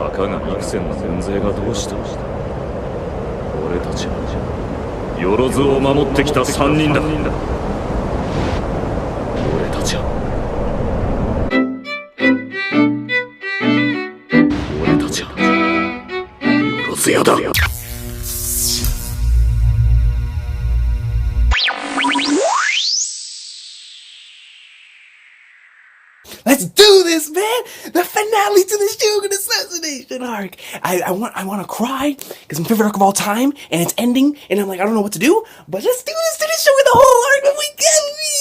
たかが幾千の軍勢がどうした。俺たちはよろずを守ってきた3人だ。俺たちはよろずやだ。Let's do this, man! The finale to the Shogun assassination arc! I want to cry, because it's my favorite arc of all time, and it's ending, and I'm like, I don't know what to do, but let's do this to the Shogun, the whole arc, and we can be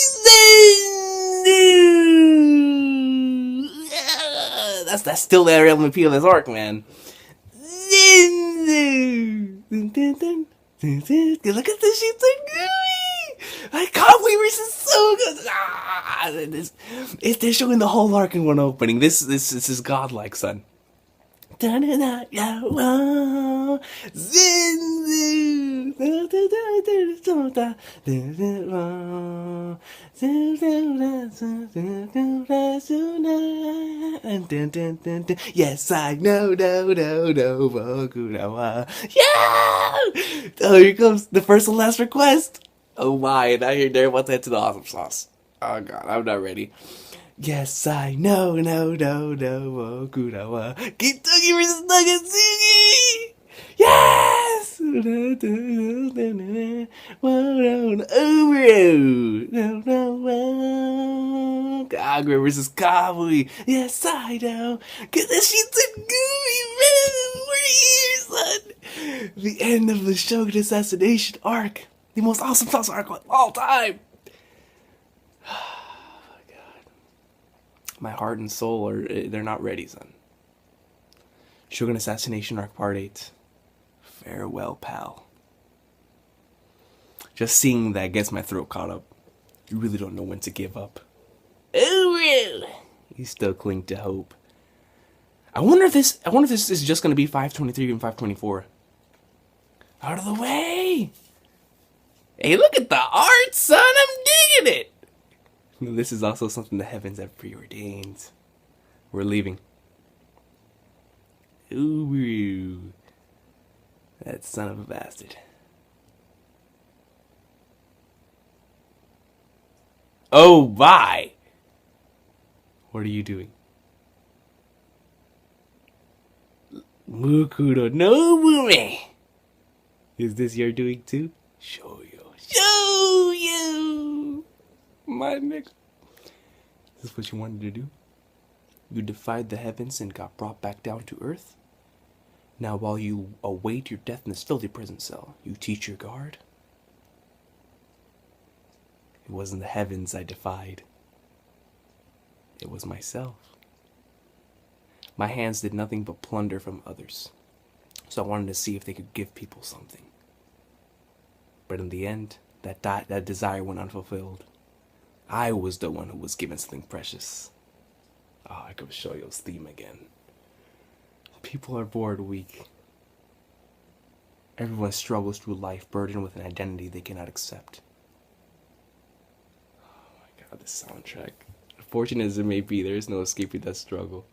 that's still the element of this arc, man. Look at this shit, so gooey! Like, Weavers is so good! They're showing the whole arc in one opening. This is godlike, son. Yes, I know, yeah! Oh, here comes the first and last request. Oh my, now you're there about to head to the awesome sauce. Oh god, I'm not ready. Yes, I know, Okurawa. Gintoki versus Nagatsuki! Yes! Kagura versus Kabui. Yes, I know. Cause this shit's a gooey, man. We're here, son. The end of the Shogun assassination arc. The most awesome sauce arc of all time. My heart and soul they're not ready, son. Shogun Assassination Arc Part 8. Farewell, pal. Just seeing that gets my throat caught up. You really don't know when to give up. Oh, you still cling to hope. I wonder if this is just gonna be 523 and 524. Out of the way! Hey, look at the art, son! I'm digging it! This is also something the heavens have preordained. We're leaving. Ooh, that son of a bastard. Oh, bye! What are you doing? MUKURÖ no Mume! Is this your doing too? Show you. My nigga. Is this what you wanted to do? You defied the heavens and got brought back down to earth? Now while you await your death in this filthy prison cell, you teach your guard? It wasn't the heavens I defied. It was myself. My hands did nothing but plunder from others. So I wanted to see if they could give people something. But in the end, that desire went unfulfilled. I was the one who was given something precious. Oh, I could show you this theme again. People are bored, weak. Everyone struggles through life burdened with an identity they cannot accept. Oh my god, this soundtrack. Fortunate as it may be, there is no escaping that struggle.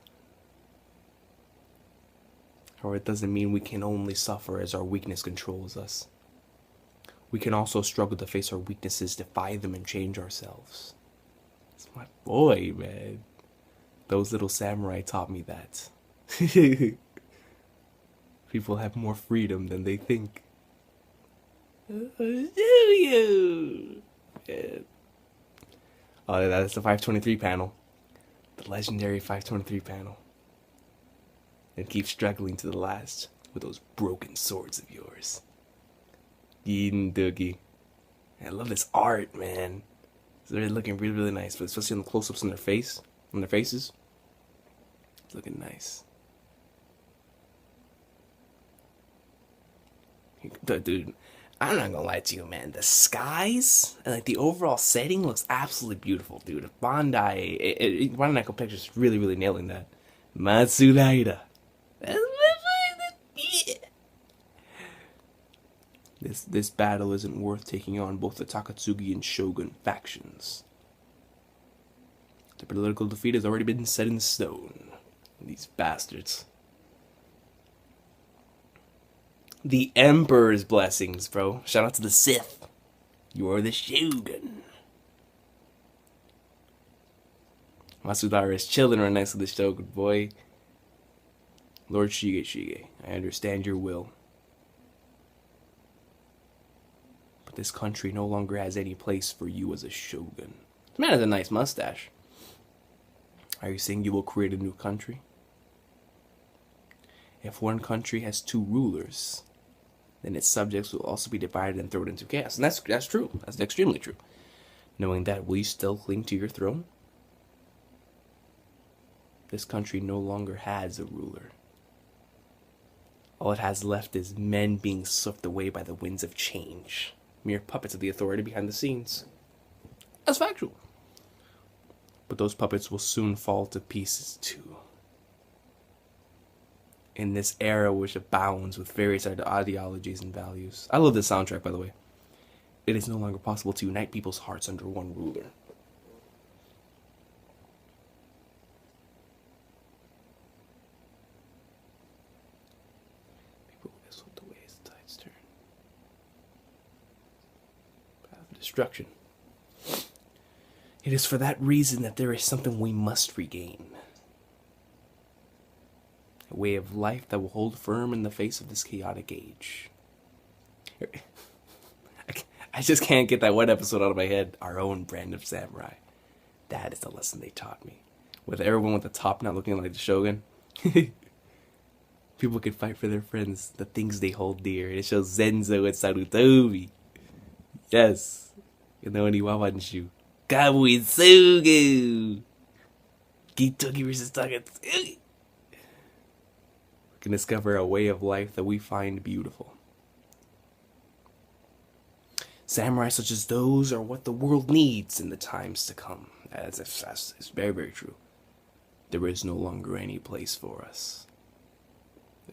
However, it doesn't mean we can only suffer as our weakness controls us. We can also struggle to face our weaknesses, defy them, and change ourselves. It's my boy, man. Those little samurai taught me that. People have more freedom than they think. Do you? Yeah. Oh, that's the 523 panel. The legendary 523 panel. And keep struggling to the last with those broken swords of yours. Gintoki. I love this art, man. It's really looking really, really nice, but especially on the close-ups on their faces. It's looking nice. Dude, I'm not gonna lie to you, man. The skies and like the overall setting looks absolutely beautiful, dude. Bandai Namco Pictures is really, really nailing that. Matsudaira. This battle isn't worth taking on both the Takatsuki and Shogun factions. The political defeat has already been set in stone. These bastards. The Emperor's blessings, bro. Shout out to the Sith. You are the Shogun. Masudara is chilling right next to the Shogun, boy. Lord Shige, I understand your will. But this country no longer has any place for you as a Shogun. This man has a nice mustache. Are you saying you will create a new country? If one country has two rulers, then its subjects will also be divided and thrown into chaos. And that's true. That's extremely true. Knowing that, will you still cling to your throne? This country no longer has a ruler. All it has left is men being swept away by the winds of change. Mere puppets of the authority behind the scenes. That's factual. But those puppets will soon fall to pieces too. In this era which abounds with various ideologies and values. I love this soundtrack, by the way. It is no longer possible to unite people's hearts under one ruler. People will get swept away as the tides turn. Path of destruction. It is for that reason that there is something we must regain. A way of life that will hold firm in the face of this chaotic age. I just can't get that one episode out of my head. Our own brand of samurai. That is the lesson they taught me. With everyone with the top not looking like the Shogun. People can fight for their friends, the things they hold dear. It shows Zenzo and Sarutobi. Yes. You know any Wawanshu. Kabui Sugu. Gintoki versus Takatsuki. We can discover a way of life that we find beautiful. Samurai such as those are what the world needs in the times to come. It's very, very true. There is no longer any place for us.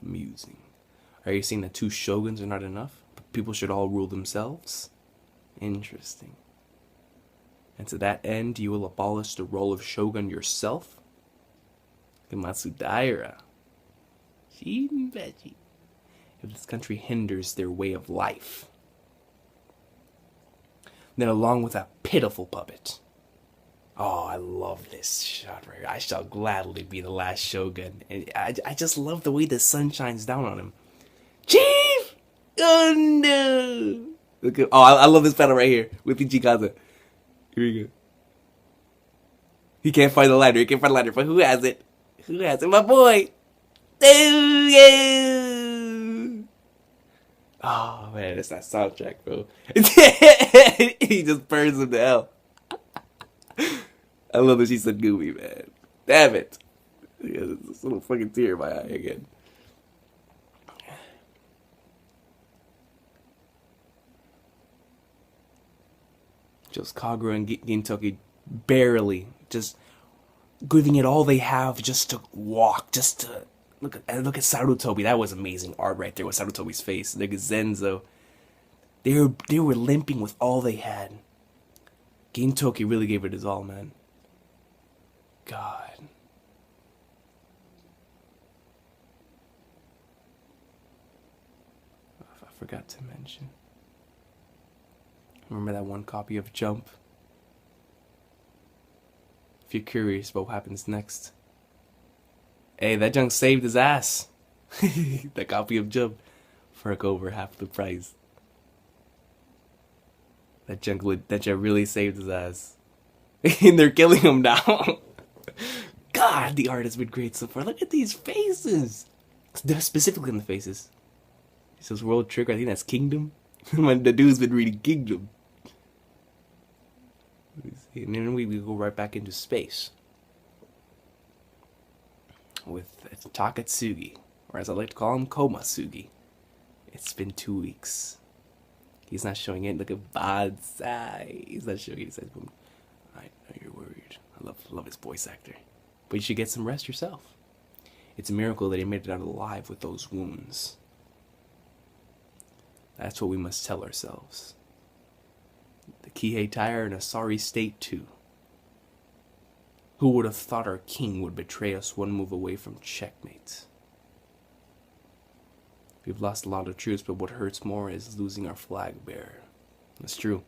Amusing. Are you saying that two shoguns are not enough? People should all rule themselves? Interesting. And to that end, you will abolish the role of shogun yourself? Matsudaira. Shinbechi. If this country hinders their way of life, then along with a pitiful puppet. Oh, I love this shot right here. I shall gladly be the last shogun. And I just love the way the sun shines down on him. Chief! Oh no! Look at, I love this battle right here with Ichikaza. Here we go. He can't find the ladder. But who has it? Who has it? My boy! Oh man, it's that soundtrack, bro. He just burns him to hell. I love that she said Gooby, man. Damn it. There's this little fucking tear in my eye again. Just Kagura and Gintoki barely just giving it all they have just to walk, just to look at Sarutobi. That was amazing art right there with Sarutobi's face. Look at Zenzo. They were limping with all they had. Gintoki really gave it his all, man. God. I forgot to mention. Remember that one copy of Jump? If you're curious about what happens next. Hey, that junk saved his ass. That copy of Jump. For over half the price. That junk really saved his ass. And they're killing him now. God, the art has been great so far. Look at these faces. Specifically in the faces. It says World Trigger. I think that's Kingdom. The dude's been reading Kingdom. And then we go right back into space. With Takatsugi. Or as I like to call him, Komasugi. It's been 2 weeks. He's not showing it. Look at Badsai. He's not showing it. He says, I know you're worried. I love his voice actor. But you should get some rest yourself. It's a miracle that he made it out alive with those wounds. That's what we must tell ourselves. The Kihei Taira are in a sorry state too. Who would have thought our king would betray us one move away from checkmate? We've lost a lot of troops, but what hurts more is losing our flag bearer. That's true.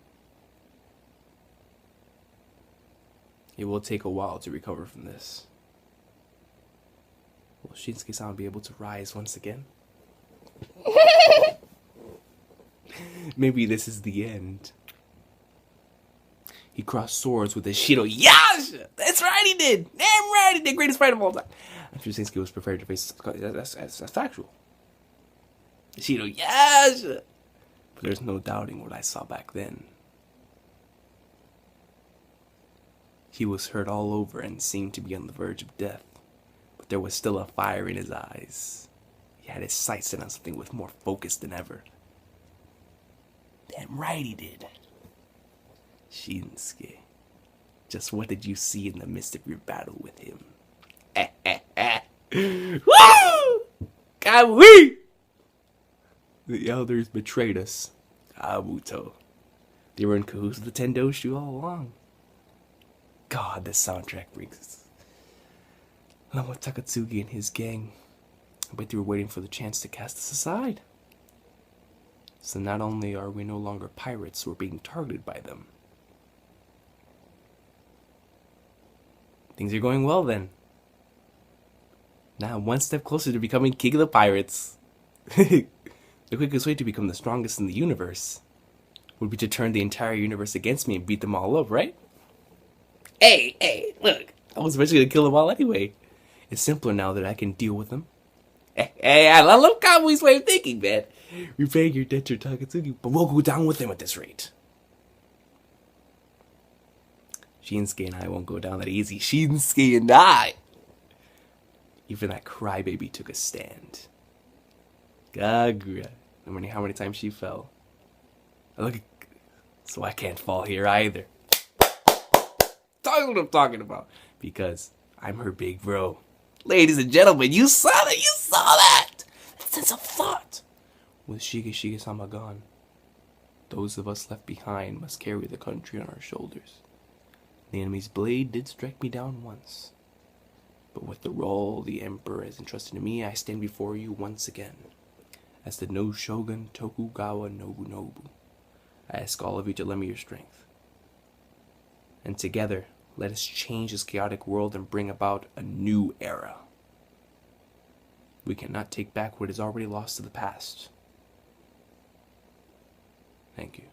It will take a while to recover from this. Will Shinsuke-sama be able to rise once again? Maybe this is the end. He crossed swords with his Shido. Yes! That's right, he did! Damn right, he did! Greatest fight of all time. I'm sure Shinsuke was prepared to face... That's factual. Shido, yes! But there's no doubting what I saw back then. He was hurt all over and seemed to be on the verge of death. But there was still a fire in his eyes. He had his sights set on something with more focus than ever. Damn right he did. Shinsuke, just what did you see in the midst of your battle with him? Woo! Kawi! The elders betrayed us. Kabuto. They were in cahoots with the Tendoshu all along. God, this soundtrack brings along with Takatsuki and his gang. I bet they were waiting for the chance to cast us aside. So not only are we no longer pirates, we're being targeted by them. Things are going well then. Now I'm one step closer to becoming king of the pirates. The quickest way to become the strongest in the universe would be to turn the entire universe against me and beat them all up, right? Hey, look. I was eventually gonna kill them all anyway. It's simpler now that I can deal with them. Hey, I love Kamui's way of thinking, man. Repaying your debt to Takatsuki, but we'll go down with him at this rate. Shinsuke and I won't go down that easy. Shinsuke and I. Even that crybaby took a stand. Kagura. No matter how many times she fell. Look, so I can't fall here either. That's what I'm talking about. Because I'm her big bro. Ladies and gentlemen, you saw that! You saw that! That sense of thought! With Shige-sama gone, those of us left behind must carry the country on our shoulders. The enemy's blade did strike me down once. But with the role the Emperor has entrusted to me, I stand before you once again. As the No Shogun Tokugawa Nobunobu, I ask all of you to lend me your strength. And together, let us change this chaotic world and bring about a new era. We cannot take back what is already lost to the past. Thank you.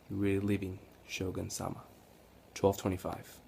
You're really leaving, Shogun-sama. 1225.